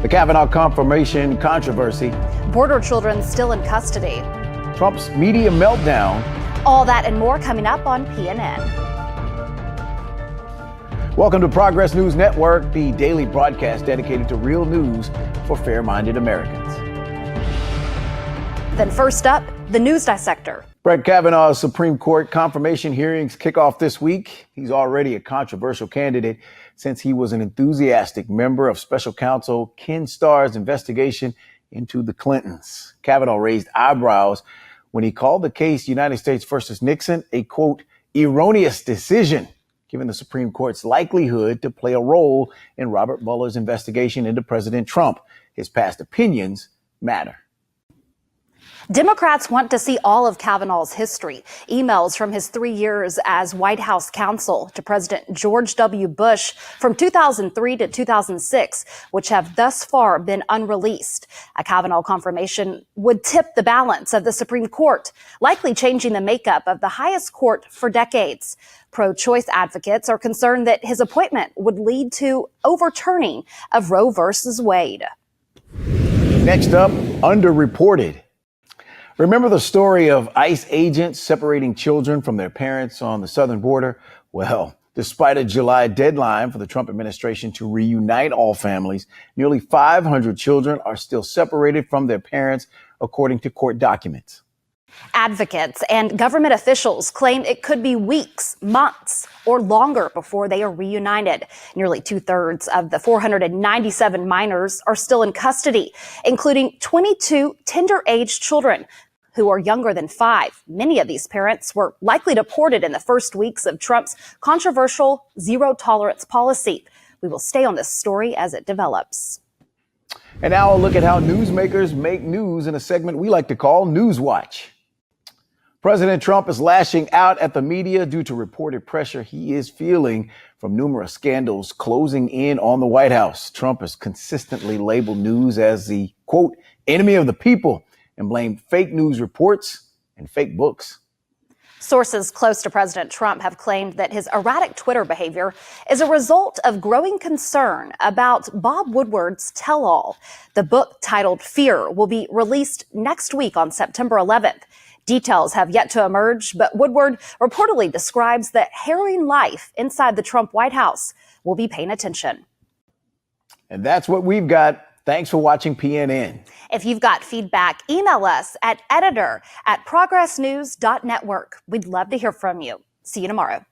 The Kavanaugh confirmation controversy. Border children still in custody. Trump's media meltdown. All that and more coming up on PNN. Welcome to Progress News Network, the daily broadcast dedicated to real news for fair-minded Americans. Then first up, the news dissector. Brett Kavanaugh's Supreme Court confirmation hearings kick off this week. He's already a controversial candidate since he was an enthusiastic member of Special Counsel Ken Starr's investigation into the Clintons. Kavanaugh raised eyebrows when he called the case United States versus Nixon a, quote, erroneous decision, given the Supreme Court's likelihood to play a role in Robert Mueller's investigation into President Trump. His past opinions matter. Democrats want to see all of Kavanaugh's history. Emails from his 3 years as White House counsel to President George W. Bush from 2003 to 2006, which have thus far been unreleased. A Kavanaugh confirmation would tip the balance of the Supreme Court, likely changing the makeup of the highest court for decades. Pro-choice advocates are concerned that his appointment would lead to overturning of Roe versus Wade. Next up, underreported. Remember the story of ICE agents separating children from their parents on the southern border? Well, despite a July deadline for the Trump administration to reunite all families, nearly 500 children are still separated from their parents, according to court documents. Advocates and government officials claim it could be weeks, months, or longer before they are reunited. Nearly 2/3 of the 497 minors are still in custody, including 22 tender-aged children who are younger than 5. Many of these parents were likely deported in the first weeks of Trump's controversial zero-tolerance policy. We will stay on this story as it develops. And now a look at how newsmakers make news in a segment we like to call News Watch. President Trump is lashing out at the media due to reported pressure he is feeling from numerous scandals closing in on the White House. Trump has consistently labeled news as the, quote, enemy of the people and blamed fake news reports and fake books. Sources close to President Trump have claimed that his erratic Twitter behavior is a result of growing concern about Bob Woodward's tell-all. The book, titled Fear, will be released next week on September 11th. Details have yet to emerge, but Woodward reportedly describes the harrowing life inside the Trump White House. We'll be paying attention. And that's what we've got. Thanks for watching PNN. If you've got feedback, email us at editor@progressnews.network. We'd love to hear from you. See you tomorrow.